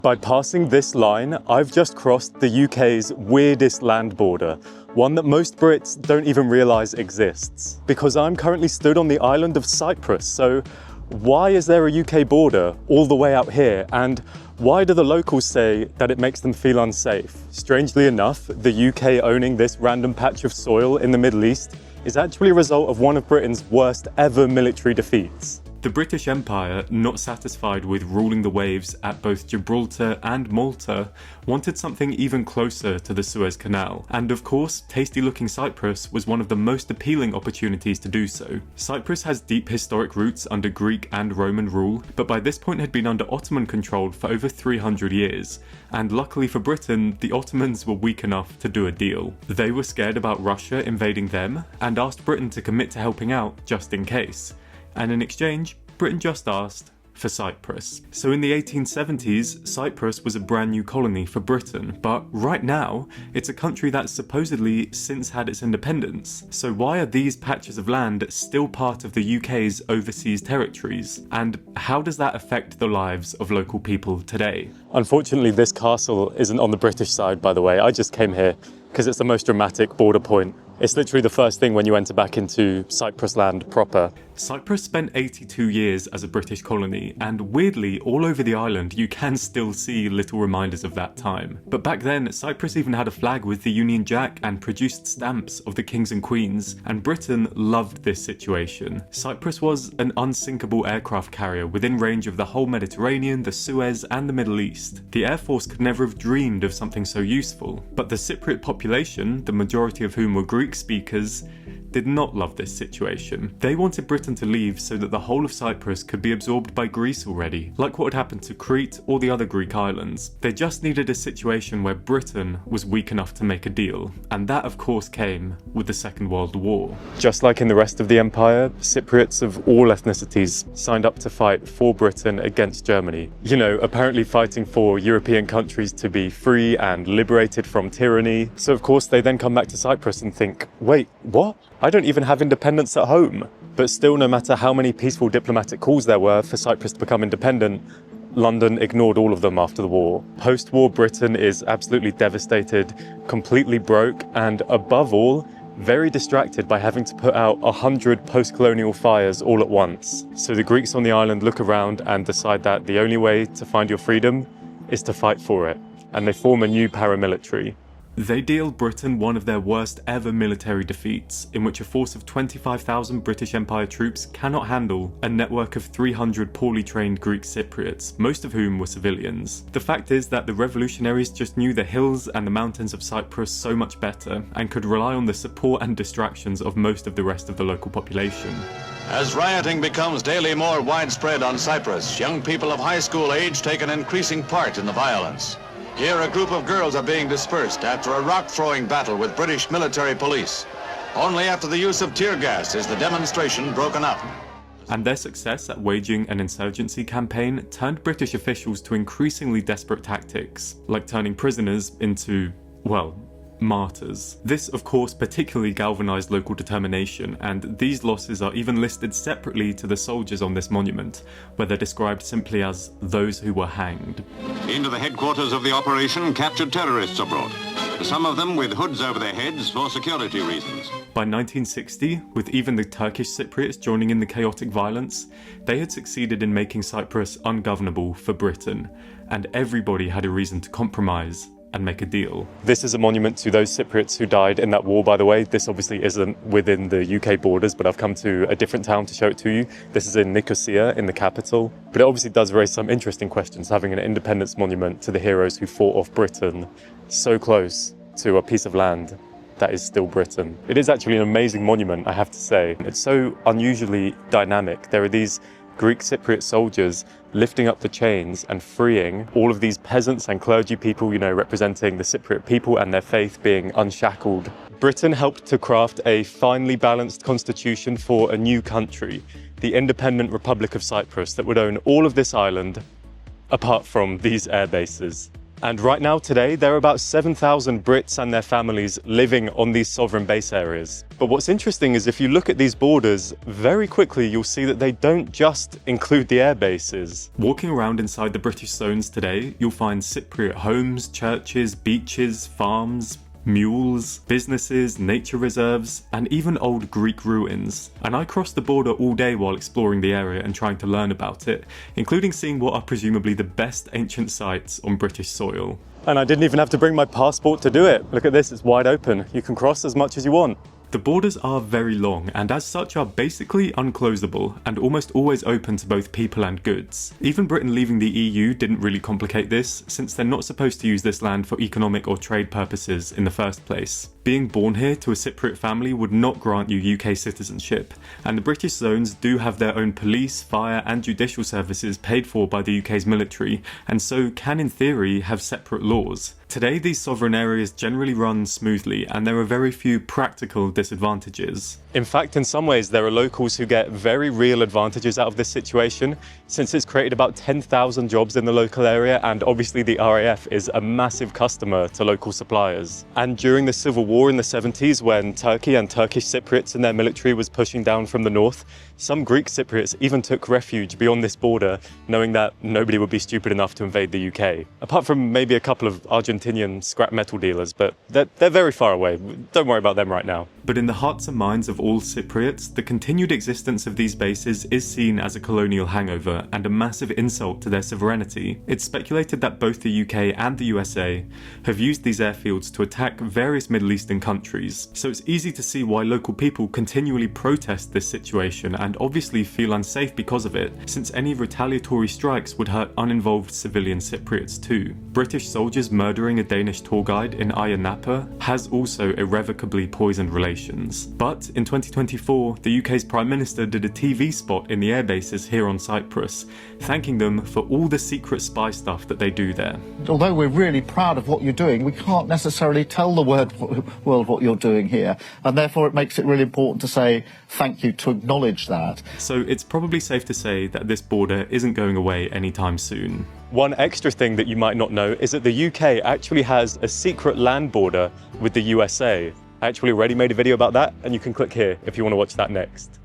By passing this line, I've just crossed the UK's weirdest land border, one that most Brits don't even realise exists. Because I'm currently stood on the island of Cyprus, so why is there a UK border all the way out here, and why do the locals say that it makes them feel unsafe? Strangely enough, the UK owning this random patch of soil in the Middle East is actually a result of one of Britain's worst ever military defeats. The British Empire, not satisfied with ruling the waves at both Gibraltar and Malta, wanted something even closer to the Suez Canal, and of course, tasty-looking Cyprus was one of the most appealing opportunities to do so. Cyprus has deep historic roots under Greek and Roman rule, but by this point had been under Ottoman control for over 300 years, and luckily for Britain, the Ottomans were weak enough to do a deal. They were scared about Russia invading them, and asked Britain to commit to helping out just in case. And in exchange, Britain just asked for Cyprus. So in the 1870s, Cyprus was a brand new colony for Britain, but right now, it's a country that's supposedly since had its independence. So why are these patches of land still part of the UK's overseas territories? And how does that affect the lives of local people today? Unfortunately, this castle isn't on the British side, by the way. I just came here because it's the most dramatic border point. It's literally the first thing when you enter back into Cyprus land proper. Cyprus spent 82 years as a British colony, and weirdly, all over the island you can still see little reminders of that time. But back then, Cyprus even had a flag with the Union Jack and produced stamps of the kings and queens, and Britain loved this situation. Cyprus was an unsinkable aircraft carrier within range of the whole Mediterranean, the Suez, and the Middle East. The Air Force could never have dreamed of something so useful, but the Cypriot population, the majority of whom were Greek speakers, did not love this situation. They wanted Britain to leave so that the whole of Cyprus could be absorbed by Greece already, like what had happened to Crete or the other Greek islands. They just needed a situation where Britain was weak enough to make a deal, and that of course came with the Second World War. Just like in the rest of the empire, Cypriots of all ethnicities signed up to fight for Britain against Germany. You know, apparently fighting for European countries to be free and liberated from tyranny. So of course they then come back to Cyprus and think, wait, what? I don't even have independence at home. But still, no matter how many peaceful diplomatic calls there were for Cyprus to become independent, London ignored all of them after the war. Post-war Britain is absolutely devastated, completely broke, and above all, very distracted by having to put out 100 post-colonial fires all at once. So the Greeks on the island look around and decide that the only way to find your freedom is to fight for it. And they form a new paramilitary. They deal Britain one of their worst ever military defeats, in which a force of 25,000 British Empire troops cannot handle a network of 300 poorly trained Greek Cypriots, most of whom were civilians. The fact is that the revolutionaries just knew the hills and the mountains of Cyprus so much better, and could rely on the support and distractions of most of the rest of the local population. As rioting becomes daily more widespread on Cyprus, young people of high school age take an increasing part in the violence. Here, a group of girls are being dispersed after a rock-throwing battle with British military police. Only after the use of tear gas is the demonstration broken up. And their success at waging an insurgency campaign turned British officials to increasingly desperate tactics, like turning prisoners into, well, martyrs. This, of course, particularly galvanised local determination, and these losses are even listed separately to the soldiers on this monument, where they're described simply as those who were hanged. Into the headquarters of the operation, captured terrorists are brought, some of them with hoods over their heads for security reasons. By 1960, with even the Turkish Cypriots joining in the chaotic violence, they had succeeded in making Cyprus ungovernable for Britain, and everybody had a reason to compromise and make a deal. This is a monument to those Cypriots who died in that war, by the way. This obviously isn't within the UK borders, but I've come to a different town to show it to you. This is in Nicosia, in the capital. But it obviously does raise some interesting questions, having an independence monument to the heroes who fought off Britain so close to a piece of land that is still Britain. It is actually an amazing monument, I have to say. It's so unusually dynamic. There are these Greek Cypriot soldiers lifting up the chains and freeing all of these peasants and clergy people, you know, representing the Cypriot people and their faith being unshackled. Britain helped to craft a finely balanced constitution for a new country, the independent Republic of Cyprus, that would own all of this island, apart from these air bases. And right now, today, there are about 7,000 Brits and their families living on these sovereign base areas. But what's interesting is if you look at these borders, very quickly you'll see that they don't just include the air bases. Walking around inside the British zones today, you'll find Cypriot homes, churches, beaches, farms, mules, businesses, nature reserves, and even old Greek ruins. And I crossed the border all day while exploring the area and trying to learn about it, including seeing what are presumably the best ancient sites on British soil. And I didn't even have to bring my passport to do it. Look at this, it's wide open. You can cross as much as you want. The borders are very long and as such are basically unclosable and almost always open to both people and goods. Even Britain leaving the EU didn't really complicate this, since they're not supposed to use this land for economic or trade purposes in the first place. Being born here to a Cypriot family would not grant you UK citizenship, and the British zones do have their own police, fire and judicial services paid for by the UK's military, and so can in theory have separate laws. Today these sovereign areas generally run smoothly and there are very few practical disadvantages. In fact, in some ways, there are locals who get very real advantages out of this situation, since it's created about 10,000 jobs in the local area, and obviously the RAF is a massive customer to local suppliers. And during the Civil War in the 70s, when Turkey and Turkish Cypriots and their military was pushing down from the north, some Greek Cypriots even took refuge beyond this border, knowing that nobody would be stupid enough to invade the UK. Apart from maybe a couple of Argentinian scrap metal dealers, but they're very far away. Don't worry about them right now. But in the hearts and minds of all Cypriots, the continued existence of these bases is seen as a colonial hangover and a massive insult to their sovereignty. It's speculated that both the UK and the USA have used these airfields to attack various Middle Eastern countries, so it's easy to see why local people continually protest this situation and obviously feel unsafe because of it, since any retaliatory strikes would hurt uninvolved civilian Cypriots too. British soldiers murdering a Danish tour guide in Ayia Napa has also irrevocably poisoned relations. But in 2024, the UK's Prime Minister did a TV spot in the airbases here on Cyprus, thanking them for all the secret spy stuff that they do there. Although we're really proud of what you're doing, we can't necessarily tell the world what you're doing here, and therefore it makes it really important to say thank you, to acknowledge that. So it's probably safe to say that this border isn't going away anytime soon. One extra thing that you might not know is that the UK actually has a secret land border with the USA. I actually already made a video about that, and you can click here if you want to watch that next.